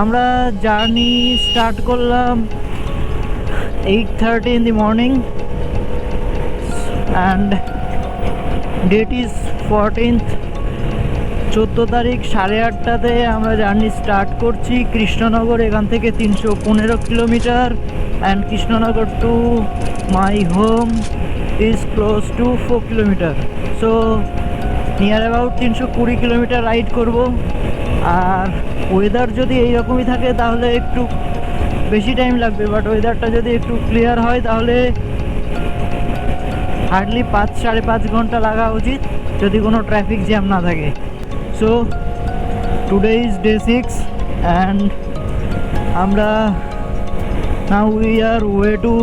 আমরা journey start করলাম 8:30 in the morning and date is 14th 14 তারিখ 8:30-তে আমরা জার্নি স্টার্ট করছি কৃষ্ণনগর। এখান থেকে 315 kilometre and Krishnanagar to my home is close two 4 kilometre. So near about 320 kilometre ride করব। আর weather যদি এইরকমই থাকে তাহলে একটু বেশি টাইম লাগবে, বাট ওয়েদারটা যদি একটু ক্লিয়ার হয় তাহলে হার্ডলি 5-5.5 ঘন্টা লাগা উচিত যদি কোনো ট্রাফিক জ্যাম না থাকে। So today is day 6 and আমরা now we are way to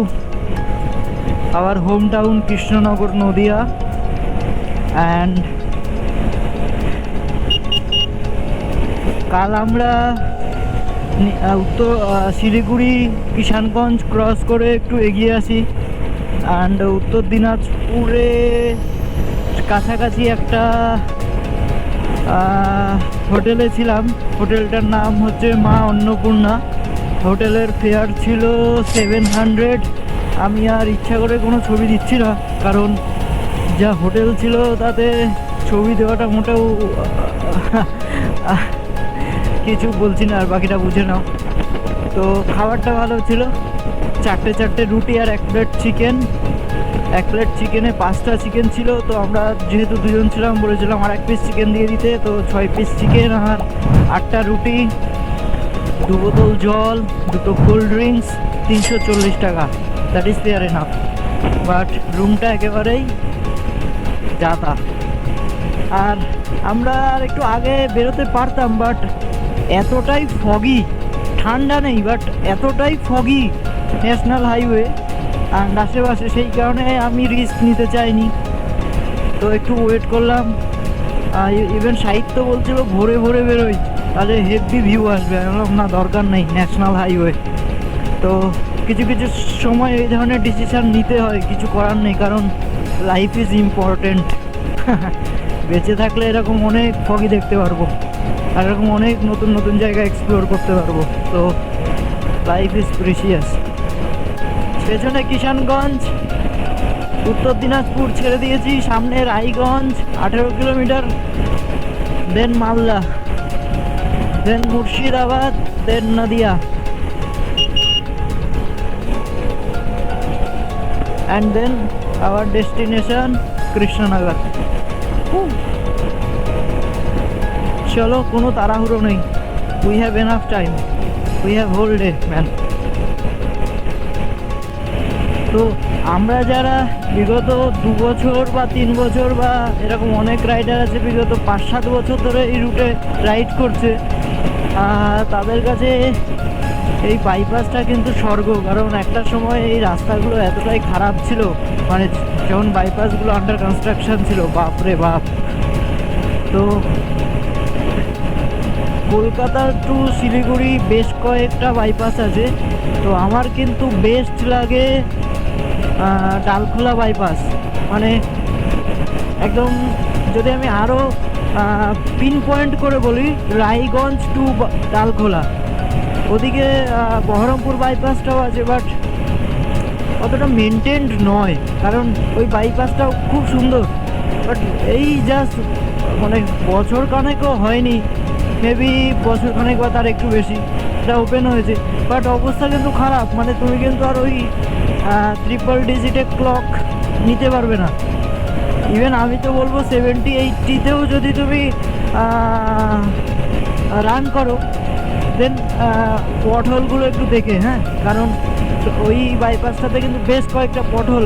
our home town Krishnanagar Nadia. And কাল আমরা উত্তর শিলিগুড়ি কিষানগঞ্জ ক্রস করে একটু এগিয়ে আসি অ্যান্ড উত্তর দিনাজপুরে কাছাকাছি একটা হোটেলে ছিলাম। হোটেলটার নাম হচ্ছে মা অন্নপূর্ণা। হোটেলের ফেয়ার ছিল 700। আমি আর ইচ্ছা করে কোনো ছবি দিচ্ছি না, কারণ যা হোটেল ছিল তাতে ছবি দেওয়াটা মোটেও কিছু বলছি না, আর বাকিটা বুঝে নাও। তো খাবারটা ভালো ছিল, 4টে রুটি আর 1 প্লেট চিকেন। 1 প্লেট চিকেনে 5টা চিকেন ছিল। তো আমরা যেহেতু দুজন ছিলাম বলেছিলাম আর 1 পিস চিকেন দিয়ে দিতে, তো 6 পিস চিকেন আর 8টা রুটি, 2 বোতল জল, 2টো কোল্ড ড্রিঙ্কস, 340 টাকা। That is fair enough. But রুমটা একেবারেই যাতা। আর আমরা আর একটু আগে বেরোতে পারতাম, বাট এতটাই ফগি, ঠান্ডা নেই বাট এতটাই ফগি ন্যাশনাল হাইওয়ে অ্যান্ড আশেপাশে, সেই কারণে আমি রিস্ক নিতে চাইনি। তো একটু ওয়েট করলাম। ইভেন সাহিত্য বলছিল ভোরে ভোরে বেরোই, তাহলে হেভি ভিউ আসবে। আমি বললাম না, দরকার নেই, ন্যাশনাল হাইওয়ে। তো কিছু কিছু সময় এই ধরনের ডিসিশান নিতে হয়, কিছু করার নেই, কারণ লাইফ ইজ ইম্পর্টেন্ট। বেঁচে থাকলে এরকম অনেক ফগি দেখতে পারবো আর এরকম অনেক নতুন নতুন জায়গা এক্সপ্লোর করতে পারবো। তো লাইফ ইজ প্রিসিয়াস। পেছনে কিষানগঞ্জ, উত্তর দিনাজপুর ছেড়ে দিয়েছি, সামনে Raiganj 18 kilometre, then Malda, then Murshidabad, then Nadia and then our destination Krishnanagar. চলো, কোনো তাড়াহুড়ো নেই, we have enough time, we have whole day man. তো আমরা যারা বিগত 2 বছর বা 3 বছর বা এরকম অনেক রাইডার আছে বিগত 5-7 বছর ধরে এই রুটে রাইড করছে, তাদের কাছে এই বাইপাসটা কিন্তু স্বর্গ। কারণ একটা সময় এই রাস্তাগুলো এতটাই খারাপ ছিল, মানে যখন বাইপাসগুলো আন্ডার কনস্ট্রাকশন ছিল, বাপরে বাপ। তো কলকাতা টু শিলিগুড়ি বেশ কয়েকটা বাইপাস আছে, তো আমার কিন্তু বেস্ট লাগে ডালখোলা বাইপাস। মানে একদম যদি আমি আরও পিন পয়েন্ট করে বলি, রায়গঞ্জ টু ডালখোলা। ওদিকে বহরমপুর বাইপাসটাও আছে, বাট অতটা মেনটেন্ড নয়, কারণ ওই বাইপাসটাও খুব সুন্দর, বাট এই জাস্ট মানে বছর খানেকও হয়নি, মেবি বছর খানেক বা তার একটু বেশি এটা ওপেন হয়েছে, বাট অবস্থা কিন্তু খারাপ। মানে তুমি কিন্তু আর ওই 3 ডিজিটে ক্লক নিতে পারবে না। ইভেন আমি তো বলবো 70-80তেও যদি তুমি রান করো, দেন পটহোলগুলো একটু দেখে, হ্যাঁ, কারণ ওই বাইপাসটাতে কিন্তু বেশ কয়েকটা পটহোল,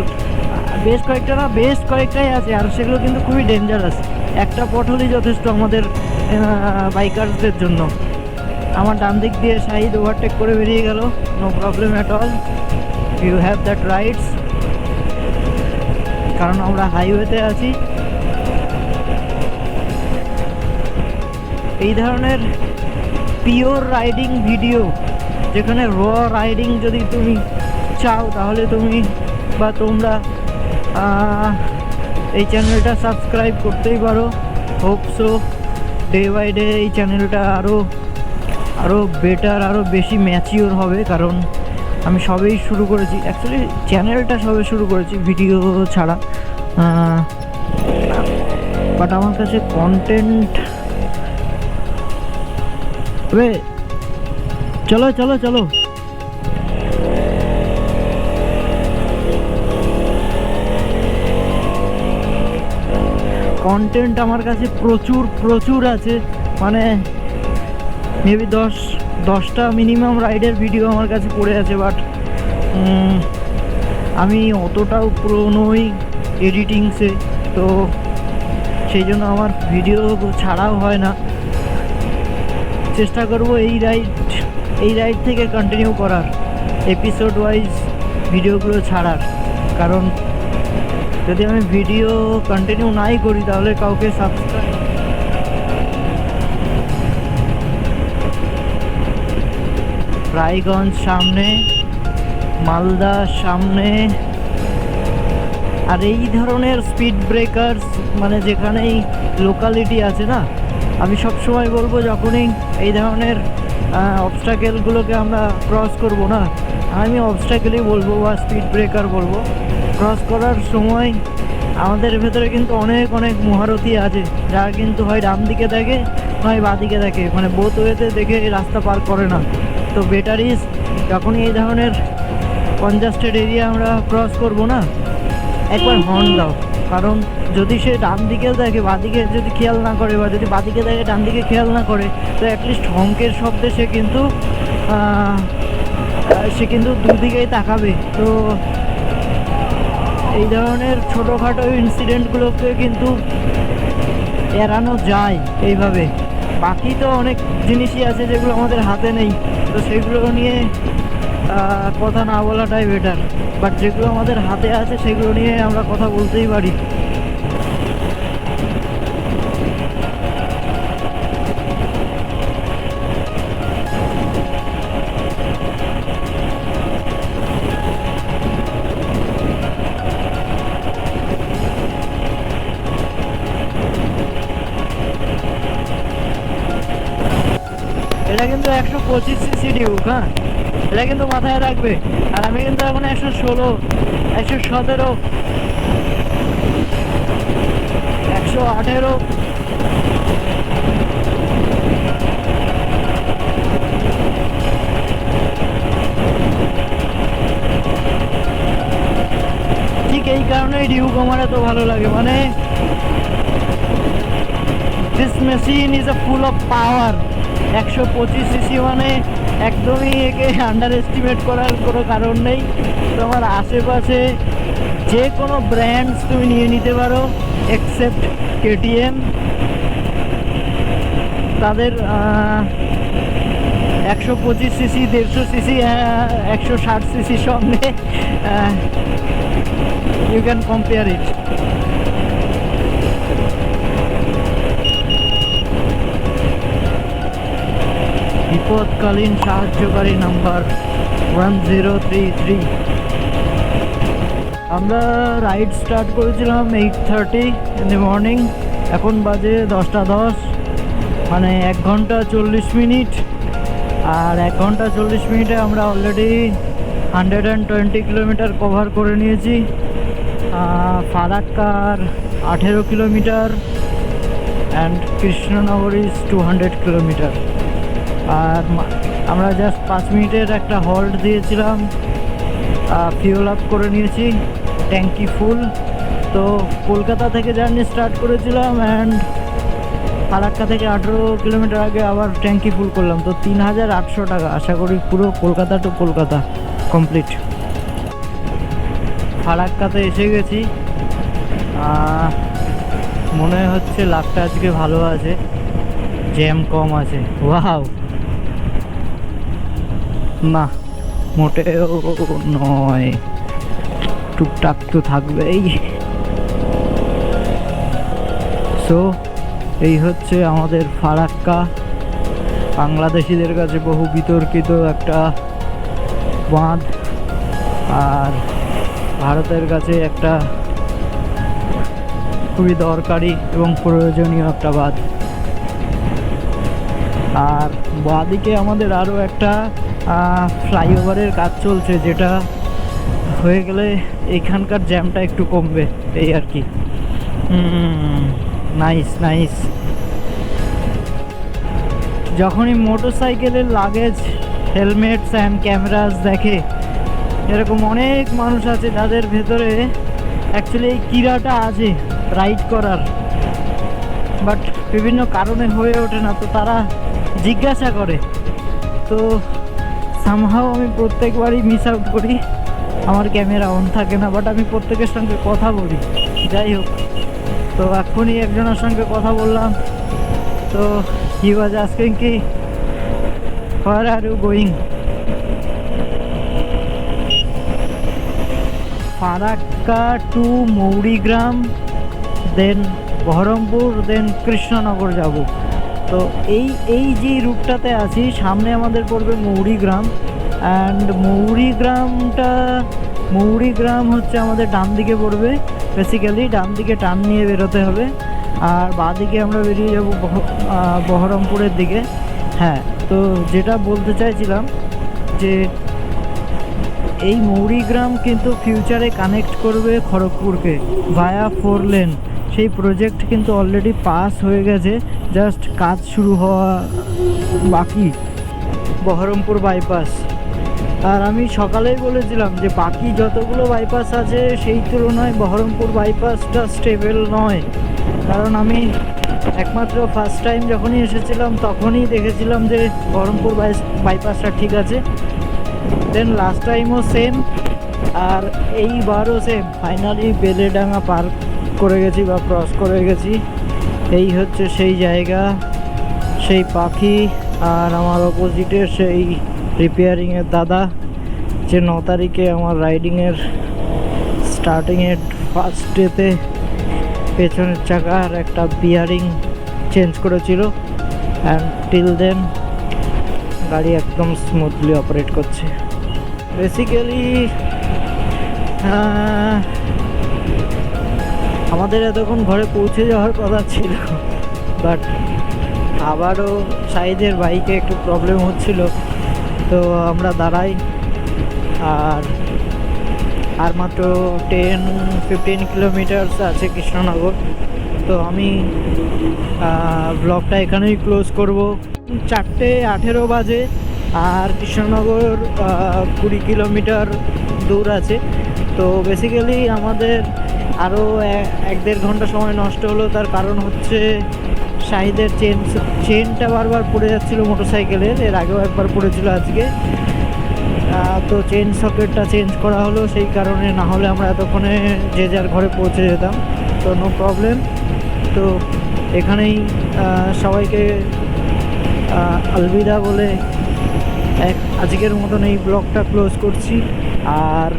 বেশ কয়েকটা না, বেশ কয়েকটাই আছে, আর সেগুলো কিন্তু খুবই ডেঞ্জারাস। একটা পটহোলই যথেষ্ট আমাদের বাইকারদের জন্য। আমার ডান দিক দিয়ে শাহিদ ওভারটেক করে বেরিয়ে গেল, no problem at all, you have that rights, কারণ আমরা হাইওয়েতে আছি। এই ধরনের পিওর রাইডিং ভিডিও, যেখানে র রাইডিং যদি তুমি চাও, তাহলে তুমি বা তোমরা এই চ্যানেলটা সাবস্ক্রাইব করতেই পারো। Hope so day by day এই চ্যানেলটা আরও আরও বেটার, আরও বেশি ম্যাচিওর হবে, কারণ আমি সবেই শুরু করেছি, অ্যাকচুয়ালি চ্যানেলটা সবে শুরু করেছি ভিডিও ছাড়া, বাট আমার কাছে কন্টেন্ট, চলো চলো চলো, কন্টেন্ট আমার কাছে প্রচুর প্রচুর আছে, মানে মেবি 10টা মিনিমাম রাইডের ভিডিও আমার কাছে পড়ে আছে, বাট আমি অতটাও প্রো নই এডিটিংসে, তো সেই জন্য আমার ভিডিও ছাড়াও হয় না। চেষ্টা করব এই রাইড থেকে কন্টিনিউ করার, এপিসোড ওয়াইজ ভিডিওগুলো ছাড়ার, কারণ যদি আমি ভিডিও কন্টিনিউ নাই করি তাহলে কাউকে সাবস্ক্রাইব, রায়গঞ্জ সামনে, মালদা সামনে, আর এই ধরনের স্পিড ব্রেকারস মানে যেখানেই লোকালিটি আছে না, আমি সবসময় বলবো যখনই এই ধরনের অবস্টাকেলগুলোকে আমরা ক্রস করব না, আমি অবস্টাকেলই বলবো বা স্পিড ব্রেকার বলবো, ক্রস করার সময় আমাদের ভেতরে কিন্তু অনেক অনেক মহারথী আছে, যারা কিন্তু হয় ডান দিকে দেখে নয় বাঁ দিকে দেখে, মানে বোথ ওয়েতে দেখে রাস্তা পার করে না। তো বেটার ইজ যখনই এই ধরনের কনজাস্টেড এরিয়া আমরা ক্রস করব না, একবার হর্ন দাও, কারণ যদি সে ডান দিকে দেখে বাঁ দিকে যদি খেয়াল না করে, বা যদি বাঁ দিকে দেখে ডান দিকে খেয়াল না করে, তো অ্যাটলিস্ট হংকের শব্দে সে কিন্তু দুদিকেই তাকাবে। তো এই ধরনের ছোটোখাটো ইনসিডেন্টগুলোকে কিন্তু এড়ানো যায় এইভাবে। বাকি তো অনেক জিনিসই আছে যেগুলো আমাদের হাতে নেই, তো সেগুলো নিয়ে কথা না বলাটাই বেটার, বাট যেগুলো আমাদের হাতে আছে সেগুলো নিয়ে আমরা কথা বলতেই পারি। এটা কিন্তু 125 সিসি ডিউক, হ্যাঁ, এটা কিন্তু মাথায় রাখবে। আর আমি কিন্তু এখন 116, 117, 118, ঠিক এই কারণেই ডিউক আমার এত ভালো লাগে, মানে this machine is a full of power. 125 CC মানে একদমই একে আন্ডার এস্টিমেট করার কোনো কারণ নেই। তোমার আশেপাশে যে কোনো ব্র্যান্ডস তুমি নিয়ে নিতে পারো এক্সেপ্ট কেটিএম, তাদের 125 সিসি, 150 সিসি, 160 সিসির সঙ্গে ইউ ক্যান কম্পেয়ার ইট। বিপদকালীন সাহায্যকারী নাম্বার 1033। আমরা রাইড স্টার্ট করেছিলাম 8:30 ইন দ্য মর্নিং, এখন বাজে 10:10, মানে 1 ঘন্টা 40 মিনিট। আর 1 ঘন্টা 40 মিনিটে আমরা অলরেডি 120 কিলোমিটার কভার করে নিয়েছি। ফারাক্কার 18 kilometre and Krishnanagar is 200 kilometre. আর আমরা জাস্ট 5 মিনিটের একটা হল্ট দিয়েছিলাম, ফিউল আপ করে নিয়েছি, ট্যাঙ্কি ফুল। তো কলকাতা থেকে জার্নি স্টার্ট করেছিলাম অ্যান্ড ফারাক্কা থেকে 18 কিলোমিটার আগে আবার ট্যাঙ্কি ফুল করলাম। তো 3800 টাকা, আশা করি পুরো কলকাতা টু কলকাতা কমপ্লিট। ফারাক্কাতে এসে গেছি, মনে হচ্ছে লাকটা আজকে ভালো আছে, জ্যাম কম আছে। ওয়াও, না মোটেও নয়, টুকটাক তো থাকবেই। সো এই হচ্ছে আমাদের ফারাক্কা, বাংলাদেশিদের কাছে বহু বিতর্কিত একটা বাঁধ, আর ভারতের কাছে একটা খুবই দরকারি এবং প্রয়োজনীয় একটা বাঁধ। আর বাঁদিকে আমাদের আরও একটা ফ্লাইওভারের কাজ চলছে, যেটা হয়ে গেলে এখানকার জ্যামটা একটু কমবে, এই আর কি। Nice nice. যখনই মোটরসাইকেলের লাগেজ, হেলমেটস অ্যান্ড ক্যামেরাস দেখে, এরকম অনেক মানুষ আছে যাদের ভেতরে অ্যাকচুয়ালি এই কিরাটা আছে রাইড করার, বাট বিভিন্ন কারণে হয়ে ওঠে না, তো তারা জিজ্ঞাসা করে। তো সামহাও আমি প্রত্যেকবারই মিস আউট করি, আমার ক্যামেরা অন থাকে না, বাট আমি প্রত্যেকের সঙ্গে কথা বলি। যাই হোক, তো এখনই একজনের সঙ্গে কথা বললাম, তো হি ওয়াজ আস্কিং কি where are you going. Farakka to Mourigram, then Baharampur, then Krishnanagar যাব। তো এই যে রুটটাতে আছি, সামনে আমাদের পড়বে মৌরিগ্রাম। অ্যান্ড মৌরিগ্রাম হচ্ছে আমাদের ডান দিকে পড়বে, বেসিক্যালি ডান দিকে টার্ন নিয়ে বেরোতে হবে, আর বাঁদিকে আমরা বেরিয়ে যাব বহরমপুরের দিকে। হ্যাঁ, তো যেটা বলতে চাইছিলাম যে এই মৌরিগ্রাম কিন্তু ফিউচারে কানেক্ট করবে খড়গপুরকে ভায়া 4 লেন। সেই প্রজেক্ট কিন্তু অলরেডি পাস হয়ে গেছে, জাস্ট কাজ শুরু হওয়া বাকি, বহরমপুর বাইপাস। আর আমি সকালেই বলেছিলাম যে বাকি যতগুলো বাইপাস আছে সেই তুলনায় বহরমপুর বাইপাসটা স্টেবল নয়, কারণ আমি একমাত্র ফার্স্ট টাইম যখনই এসেছিলাম তখনই দেখেছিলাম যে বহরমপুর বাইপাসটা ঠিক আছে, দেন লাস্ট টাইমও সেম, আর এইবারও সেম। ফাইনালি বেলেডাঙ্গা পার করে গেছি বা ক্রস করে গেছি। এই হচ্ছে সেই জায়গা, সেই পাখি, আর আমার অপোজিটের সেই রিপেয়ারিংয়ের দাদা, যে 9 তারিখে আমার রাইডিংয়ের স্টার্টিংয়ের ফার্স্ট ডেতে পেছনের চাকার একটা বিয়ারিং চেঞ্জ করেছিল, অ্যান্ড টিল দেন গাড়ি একদম স্মুথলি অপারেট করছে। বেসিক্যালি আমাদের এতক্ষণ ঘরে পৌঁছে যাওয়ার কথা ছিল, বাট আবারও সাইজের বাইকে একটু প্রবলেম হচ্ছিল, তো আমরা দাঁড়াই। আর মাত্র 10-15 কিলোমিটার্স আছে কৃষ্ণনগর, তো আমি ব্লগটা এখানেই ক্লোজ করব। 4:18 বাজে, আর কৃষ্ণনগর 20 কিলোমিটার দূর আছে। তো বেসিক্যালি আমাদের আরও 1-1.5 ঘন্টা সময় নষ্ট হলো, তার কারণ হচ্ছে শাহিদের চেনটা বারবার পড়ে যাচ্ছিলো মোটরসাইকেলের, এর আগেও একবার পড়েছিল আজকে। তো চেন সকেটটা চেঞ্জ করা হলো সেই কারণে, না হলে আমরা এতক্ষণে যে যার ঘরে পৌঁছে যেতাম। তো নো প্রবলেম, তো এখানেই সবাইকে আলবিদা বলে আজকের মতন এই ব্লগটা ক্লোজ করছি। আর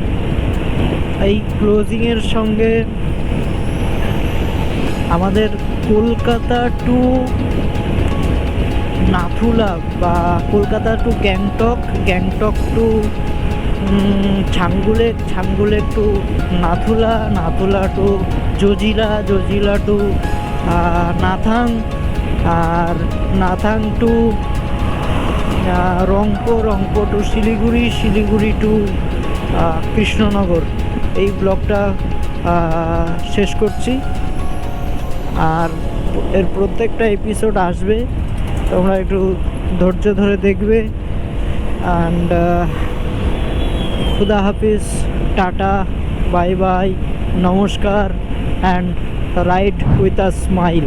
এই ক্লোজিংয়ের সঙ্গে আমাদের কলকাতা টু নাথুলা বা Kolkata to Gangtok to Changu Lake to Nathula to Zojila to Nathang, আর Nathang to Rangpo to Siliguri to Krishnanagar, এই ব্লগটা শেষ করছি। আর এর প্রত্যেকটা এপিসোড আসবে, তোমরা একটু ধৈর্য ধরে দেখবে। অ্যান্ড খুদা হাফিজ, টাটা, বাই বাই, নমস্কার, and ride with a smile.